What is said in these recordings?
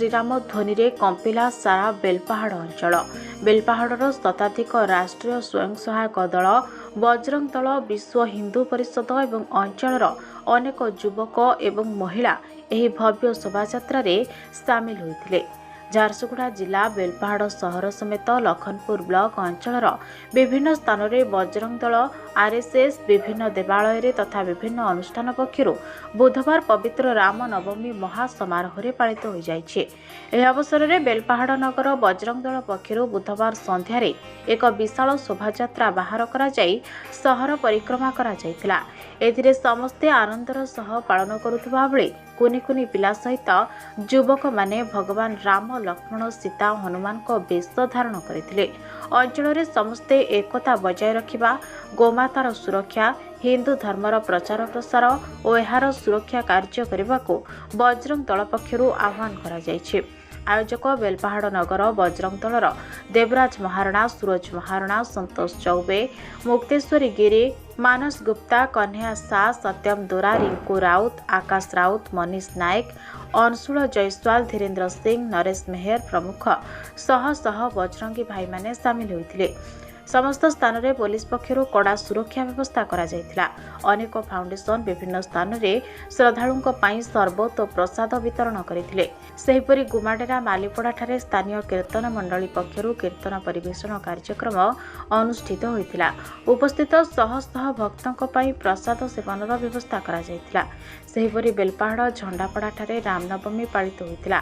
ଶ୍ରୀରାମ ଧ୍ୱନିରେ କମ୍ପିଲା ସାରା ବେଲପାହାଡ଼ ଅଞ୍ଚଳ। ବେଲପାହାଡ଼ର ଶତାଧିକ ରାଷ୍ଟ୍ରୀୟ ସ୍ୱୟଂ ସହାୟକ ଦଳ, ବଜରଙ୍ଗ ଦଳ, ବିଶ୍ୱ ହିନ୍ଦୁ ପରିଷଦ ଏବଂ ଅଞ୍ଚଳର ଅନେକ ଯୁବକ ଏବଂ ମହିଳା ଏହି ଭବ୍ୟ ଶୋଭାଯାତ୍ରାରେ ସାମିଲ ହୋଇଥିଲେ। ଝାରସୁଗୁଡ଼ା ଜିଲ୍ଲା ବେଲପାହାଡ଼ ସହର ସମେତ ଲଖନପୁର ବ୍ଲକ ଅଞ୍ଚଳର ବିଭିନ୍ନ ସ୍ଥାନରେ ବଜରଙ୍ଗ ଦଳ, ଆରଏସଏସ୍, ବିଭିନ୍ନ ଦେବାଳୟରେ ତଥା ବିଭିନ୍ନ ଅନୁଷ୍ଠାନ ପକ୍ଷରୁ ବୁଧବାର ପବିତ୍ର ରାମ ନବମୀ ମହାସମାରୋହରେ ପାଳିତ ହୋଇଯାଇଛି। ଏହି ଅବସରରେ ବେଲପାହାଡ଼ ନଗର ବଜରଙ୍ଗ ଦଳ ପକ୍ଷରୁ ବୁଧବାର ସନ୍ଧ୍ୟାରେ ଏକ ବିଶାଳ ଶୋଭାଯାତ୍ରା ବାହାର କରାଯାଇ ସହର ପରିକ୍ରମା କରାଯାଇଥିଲା। ଏଥିରେ ସମସ୍ତେ ଆନନ୍ଦର ସହ ପାଳନ କରୁଥିବା ବେଳେ କୁନି କୁନି ପିଲା ସହିତ ଯୁବକମାନେ ଭଗବାନ ରାମ, ଲକ୍ଷ୍ମଣ, ସୀତା, ହନୁମାନଙ୍କ ବେଶ ଧାରଣ କରିଥିଲେ। ଅଞ୍ଚଳରେ ସମସ୍ତେ ଏକତା ବଜାୟ ରଖିବା, ଗୋମାତାର ସୁରକ୍ଷା, ହିନ୍ଦୁ ଧର୍ମର ପ୍ରଚାର ପ୍ରସାର ଓ ଏହାର ସୁରକ୍ଷା କାର୍ଯ୍ୟ କରିବାକୁ ବଜରଙ୍ଗ ଦଳ ପକ୍ଷରୁ ଆହ୍ୱାନ କରାଯାଇଛି। ଆୟୋଜକ ବେଲପାହାଡ଼ ନଗର ବଜରଙ୍ଗ ଦଳର ଦେବରାଜ ମହାରଣା, ସୁରଜ ମହାରଣା, ସନ୍ତୋଷ ଚୌବେ, ମୁକ୍ତେଶ୍ୱରୀ ଗିରି, ମାନସ ଗୁପ୍ତା, କହ୍ନେୟା ସା, ସତ୍ୟମ ଦୋରା, ରିଙ୍କୁ ରାଉତ, ଆକାଶ ରାଉତ, ମନୀଷ ନାୟକ, ଅନସୁଳ ଜୟସ୍ୱାଲ, ଧୀରେନ୍ଦ୍ର ସିଂ, ନରେଶ ମେହେର ପ୍ରମୁଖ ଶହ ଶହ ବଜରଙ୍ଗୀ ଭାଇମାନେ ସାମିଲ ହୋଇଥିଲେ। ସମସ୍ତ ସ୍ଥାନରେ ପୋଲିସ ପକ୍ଷରୁ କଡ଼ା ସୁରକ୍ଷା ବ୍ୟବସ୍ଥା କରାଯାଇଥିଲା। ଅନେକ ଫାଉଣ୍ଡେସନ ବିଭିନ୍ନ ସ୍ଥାନରେ ଶ୍ରଦ୍ଧାଳୁଙ୍କ ପାଇଁ ସର୍ବତ ଓ ପ୍ରସାଦ ବିତରଣ କରିଥିଲେ। ସେହିପରି ଗୁମାଡେରା ମାଲିପଡ଼ାଠାରେ ସ୍ଥାନୀୟ କୀର୍ତ୍ତନ ମଣ୍ଡଳୀ ପକ୍ଷରୁ କୀର୍ତ୍ତନ ପରିବେଷଣ କାର୍ଯ୍ୟକ୍ରମ ଅନୁଷ୍ଠିତ ହୋଇଥିଲା। ଉପସ୍ଥିତ ଶହ ଶହ ଭକ୍ତଙ୍କ ପାଇଁ ପ୍ରସାଦ ସେବନର ବ୍ୟବସ୍ଥା କରାଯାଇଥିଲା। ସେହିପରି ବେଲପାହାଡ଼ ଝଣ୍ଡାପଡ଼ାଠାରେ ରାମନବମୀ ପାଳିତ ହୋଇଥିଲା।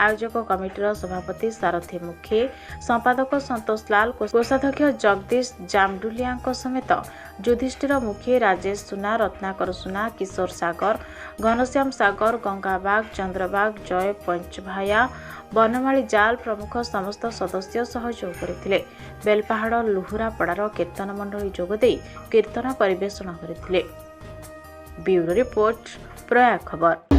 ଆୟୋଜକ କମିଟିର ସଭାପତି ସାରଥୀ ମୁଖୀ, ସମ୍ପାଦକ ସନ୍ତୋଷ ଲାଲ, କୋଷାଧ୍ୟକ୍ଷ ଜଗଦୀଶ ଜାମଡୁଲିଆଙ୍କ ସମେତ ଯୁଧିଷ୍ଠିର ମୁଖୀ, ରାଜେଶ ସୁନା, ରତ୍ନାକର ସୁନା, କିଶୋର ସାଗର, ଘନଶ୍ୟାମ ସାଗର, ଗଙ୍ଗାବାଗ, ଚନ୍ଦ୍ରବାଗ, ଜୟ ପଞ୍ଚଭାୟା, ବନମାଳୀ ଜାଲ ପ୍ରମୁଖ ସମସ୍ତ ସଦସ୍ୟ ସହଯୋଗ କରିଥିଲେ। ବେଲପାହାଡ଼ ଲୁହୁରାପଡ଼ାର କୀର୍ତ୍ତନ ମଣ୍ଡଳୀ ଯୋଗଦେଇ କୀର୍ତ୍ତନ ପରିବେଷଣ କରିଥିଲେ। ବ୍ୟୁରୋ ରିପୋର୍ଟ, ପ୍ରୟାଗ ଖବର।